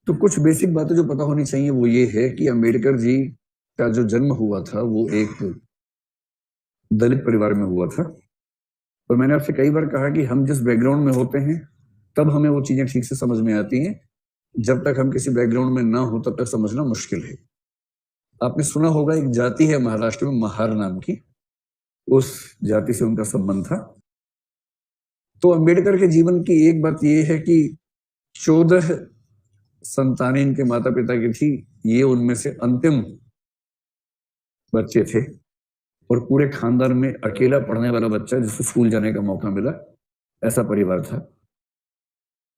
तो कुछ बेसिक बातें जो पता होनी चाहिए वो ये है कि अंबेडकर जी का जो जन्म हुआ था वो एक दलित परिवार में हुआ था। और मैंने आपसे कई बार कहा कि हम जिस बैकग्राउंड में होते हैं तब हमें वो चीजें ठीक से समझ में आती हैं, जब तक हम किसी बैकग्राउंड में ना हो तब तक समझना मुश्किल है। आपने सुना होगा एक जाति है महाराष्ट्र में महार नाम की, उस जाति से उनका संबंध था। तो अंबेडकर के जीवन की एक बात यह है कि 14 संतानें इनके माता पिता की थी, ये उनमें से अंतिम बच्चे थे और पूरे खानदान में अकेला पढ़ने वाला बच्चा जिसको स्कूल जाने का मौका मिला, ऐसा परिवार था।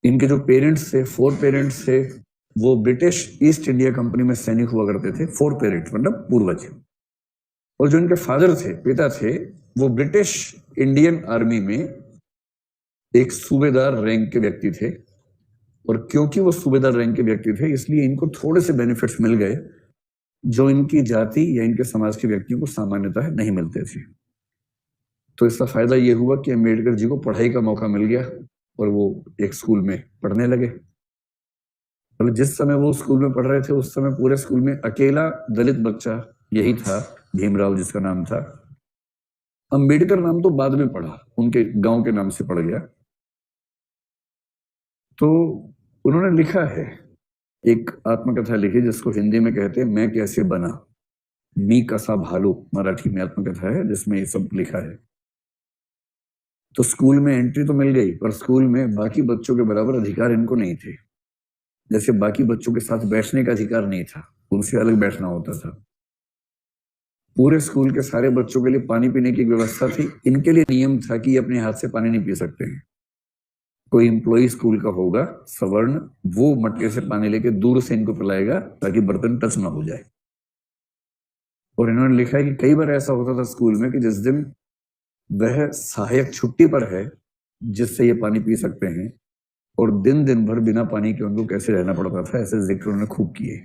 इनके जो पेरेंट्स थे, 4 पेरेंट्स थे, वो ब्रिटिश ईस्ट इंडिया कंपनी में सैनिक हुआ करते थे। 4 पेरेंट्स मतलब पूर्वज। और जो इनके फादर थे, पिता थे, वो ब्रिटिश इंडियन आर्मी में एक सूबेदार रैंक के व्यक्ति थे। और क्योंकि वो सूबेदार रैंक के व्यक्ति थे इसलिए इनको थोड़े से बेनिफिट्स मिल गए जो इनकी जाति या इनके समाज के व्यक्तियों को सामान्यतः नहीं मिलते थे। तो इसका फायदा ये हुआ कि अम्बेडकर जी को पढ़ाई का मौका मिल गया और वो एक स्कूल में पढ़ने लगे। मतलब जिस समय वो स्कूल में पढ़ रहे थे उस समय पूरे स्कूल में अकेला दलित बच्चा यही था, भीमराव जिसका नाम था। अम्बेडकर नाम तो बाद में पढ़ा, उनके गांव के नाम से पड़ गया। तो उन्होंने लिखा है, एक आत्मकथा लिखी जिसको हिंदी में कहते हैं मैं कैसे बना, मी कसा भालू मराठी में आत्मकथा है जिसमें ये सब लिखा है। तो स्कूल में एंट्री तो मिल गई पर स्कूल में बाकी बच्चों के बराबर अधिकार इनको नहीं थे। जैसे बाकी बच्चों के साथ बैठने का अधिकार नहीं था, उनसे अलग बैठना होता था। पूरे स्कूल के सारे बच्चों के लिए पानी पीने की व्यवस्था थी, इनके लिए नियम था कि ये अपने हाथ से पानी नहीं पी सकते हैं। कोई एम्प्लॉय स्कूल का होगा सवर्ण, वो मटके से पानी लेके दूर से इनको पिलाएगा ताकि बर्तन टच ना हो जाए। और इन्होंने लिखा है कि कई बार ऐसा होता था स्कूल में कि जिस दिन वह सहायक छुट्टी पर है जिससे ये पानी पी सकते हैं, और दिन दिन भर बिना पानी के उनको कैसे रहना पड़ता था, ऐसे जिक्र उन्होंने खूब किए।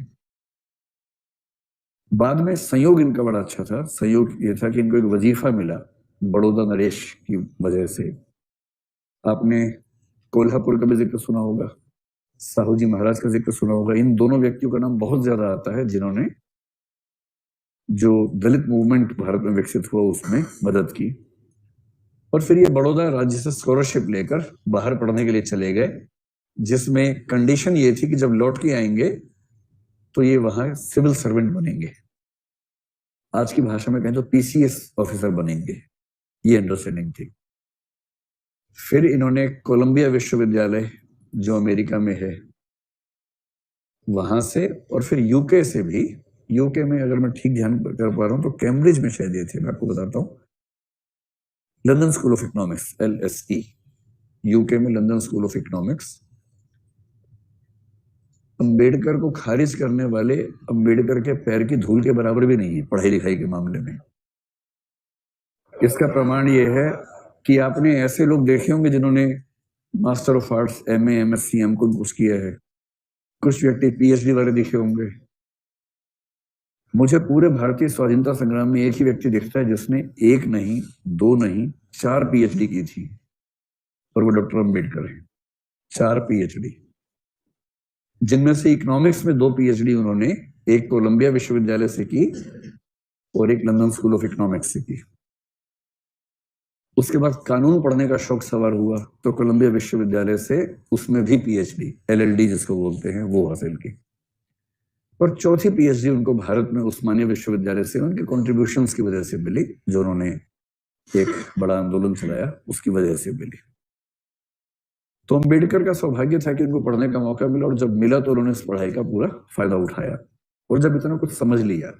बाद में संयोग इनका बड़ा अच्छा था। संयोग ये था कि इनको एक वजीफा मिला बड़ौदा नरेश की वजह से। आपने कोल्हापुर का भी जिक्र सुना होगा, साहू जी महाराज का जिक्र सुना होगा। इन दोनों व्यक्तियों का नाम बहुत ज्यादा आता है जिन्होंने जो दलित मूवमेंट भारत में विकसित हुआ उसमें मदद की। और फिर ये बड़ौदा राज्य से स्कॉलरशिप लेकर बाहर पढ़ने के लिए चले गए, जिसमें कंडीशन ये थी कि जब लौट के आएंगे तो ये वहां सिविल सर्वेंट बनेंगे, आज की भाषा में कहें तो पीसीएस ऑफिसर बनेंगे, ये अंडरस्टैंडिंग थी। फिर इन्होंने कोलंबिया विश्वविद्यालय जो अमेरिका में है वहां से, और फिर यूके से भी, यूके में अगर मैं ठीक ध्यान कर पा रहा हूं तो कैम्ब्रिज में शायद ये थे, मैं आपको बताता हूं, London school of economics LSE, UK में London school of economics. Ambedkar को खारिज करने वाले अंबेडकर के पैर की धूल के बराबर भी नहीं है पढ़ाई लिखाई के मामले में। इसका प्रमाण यह है कि आपने ऐसे लोग देखे होंगे जिन्होंने master of arts, MA MSc हमको कुछ किया है, कुछ व्यक्ति PhD वाले दिखे होंगे। मुझे पूरे भारतीय स्वाधीनता संग्राम में एक ही व्यक्ति दिखता है जिसने 1 नहीं 2 नहीं 4 PhD की थी, और वो डॉक्टर अंबेडकर है। 4 PhD, जिनमें से इकोनॉमिक्स में 2 PhD उन्होंने एक कोलंबिया विश्वविद्यालय से की और एक लंदन स्कूल ऑफ इकोनॉमिक्स से की। उसके बाद कानून पढ़ने का शौक सवार हुआ तो कोलंबिया विश्वविद्यालय से उसमें भी PhD LLD जिसको बोलते हैं वो हासिल की। और चौथी PhD उनको भारत में उस्मानिया विश्वविद्यालय से उनके कॉन्ट्रीब्यूशंस की वजह से मिली, जो उन्होंने एक बड़ा आंदोलन चलाया उसकी वजह से मिली। तो अंबेडकर का सौभाग्य था कि उनको पढ़ने का मौका मिला, और जब मिला तो उन्होंने इस पढ़ाई का पूरा फायदा उठाया। और जब इतना कुछ समझ लिया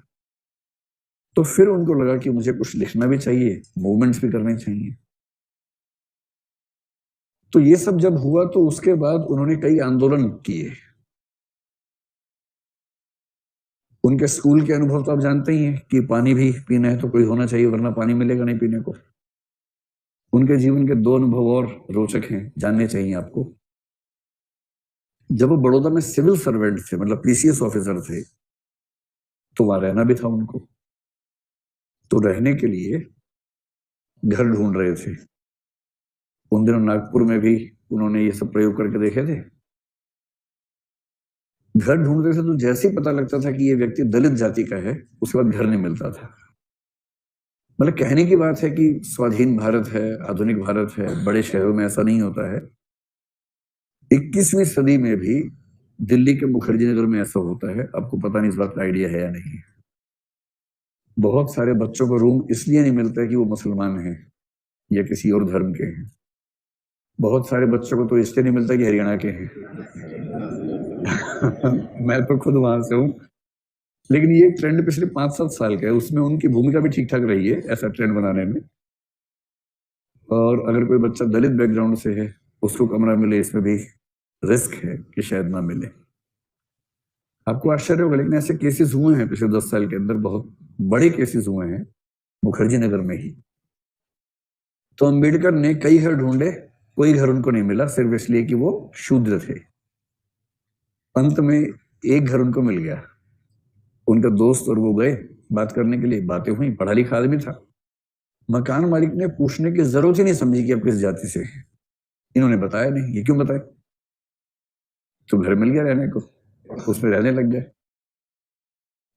तो फिर उनको लगा कि मुझे कुछ लिखना भी चाहिए, मूवमेंट्स भी करने चाहिए। तो ये सब जब हुआ तो उसके बाद उन्होंने कई आंदोलन किए। उनके स्कूल के अनुभव तो आप जानते ही हैं कि पानी भी पीना है तो कोई होना चाहिए वरना पानी मिलेगा नहीं पीने को। उनके जीवन के 2 अनुभव और रोचक हैं, जानने चाहिए आपको। जब वो बड़ौदा में सिविल सर्वेंट थे, मतलब PCS ऑफिसर थे, तो वहां रहना भी था उनको। तो रहने के लिए घर ढूंढ रहे थे। उन दिनों नागपुर में भी उन्होंने ये सब प्रयोग करके देखे थे। घर ढूंढते थे तो जैसे ही पता लगता था कि ये व्यक्ति दलित जाति का है, उसके बाद घर नहीं मिलता था। मतलब कहने की बात है कि स्वाधीन भारत है, आधुनिक भारत है, बड़े शहरों में ऐसा नहीं होता है। 21वीं सदी में भी दिल्ली के मुखर्जी नगर में ऐसा होता है। आपको पता नहीं इस बात का आइडिया है या नहीं। बहुत सारे बच्चों को रूम इसलिए नहीं मिलता है कि वो मुसलमान हैं या किसी और धर्म के हैं। बहुत सारे बच्चों को तो इसलिए नहीं मिलता कि हरियाणा के हैं। मैं तो खुद वहां से हूँ। लेकिन ये ट्रेंड पिछले 5-7 साल का है, उसमें उनकी भूमिका भी ठीक ठाक रही है ऐसा ट्रेंड बनाने में। और अगर कोई बच्चा दलित बैकग्राउंड से है, उसको कमरा मिले, इसमें भी रिस्क है कि शायद ना मिले। आपको आश्चर्य होगा, लेकिन ऐसे केसेस हुए हैं पिछले 10 साल के अंदर, बहुत बड़े केसेस हुए हैं मुखर्जी नगर में ही। तो अंबेडकर ने कई घर ढूंढे, कोई घर उनको नहीं मिला, सिर्फ इसलिए कि वो शूद्र थे। अंत में एक घर उनको मिल गया। उनका दोस्त और वो गए बात करने के लिए, बातें हुई, पढ़ा लिखा आदमी था। मकान मालिक ने पूछने की जरूरत ही नहीं समझी कि आप किस जाति से हैं। इन्होंने बताया नहीं। ये क्यों बताए? तो घर मिल गया रहने को, उसमें रहने लग गए।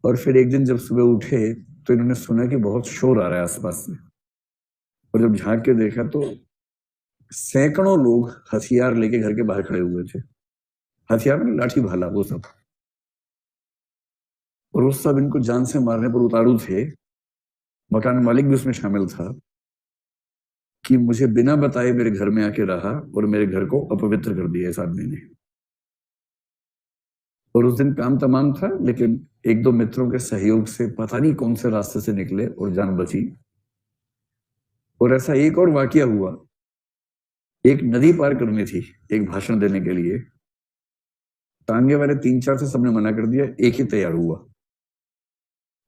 और फिर एक दिन जब सुबह उठे तो इन्होंने सुना कि बहुत शोर आ रहा है आसपास से। और जब झांक के देखा तो सैकड़ों लोग हथियार लेके घर के बाहर खड़े हुए थे। हथियार में लाठी भाला वो सब। और वो सब इनको जान से मारने पर उतारू थे। मकान मालिक भी उसमें शामिल था कि मुझे बिना बताए मेरे घर में आके रहा और मेरे घर को अपवित्र कर दिया इस आदमी ने। और उस दिन काम तमाम था, लेकिन एक दो मित्रों के सहयोग से पता नहीं कौन से रास्ते से निकले और जान बची। और ऐसा एक और वाकया हुआ। एक नदी पार करनी थी एक भाषण देने के लिए। तांगे वाले 3-4 से सबने मना कर दिया, एक ही तैयार हुआ।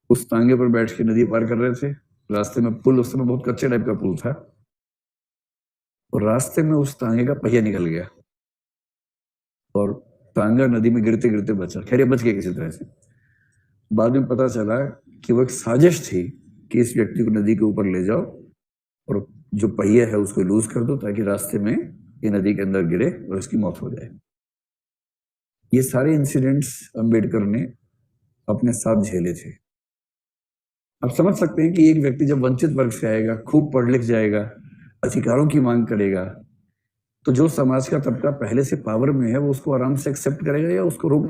उस तांगे पर बैठ के नदी पार कर रहे थे। रास्ते में पुल, उस समय बहुत कच्चे टाइप का पुल था, और रास्ते में उस तांगे का पहिया निकल गया और तांगा नदी में गिरते गिरते बचा। खैर, ये बच गया किसी तरह से। बाद में पता चला कि वो एक साजिश थी कि इस व्यक्ति को नदी के ऊपर ले जाओ और जो पहिया है उसको लूज कर दो, ताकि रास्ते में ये नदी के अंदर गिरे और इसकी मौत हो जाए। ये सारे इंसिडेंट्स अंबेडकर ने अपने साथ झेले थे। आप समझ सकते हैं कि एक व्यक्ति जब वंचित वर्ग से आएगा, खूब पढ़ लिख जाएगा, अधिकारों की मांग करेगा, तो जो समाज का तबका पहले से पावर में है वो उसको आराम से एक्सेप्ट करेगा या उसको रोक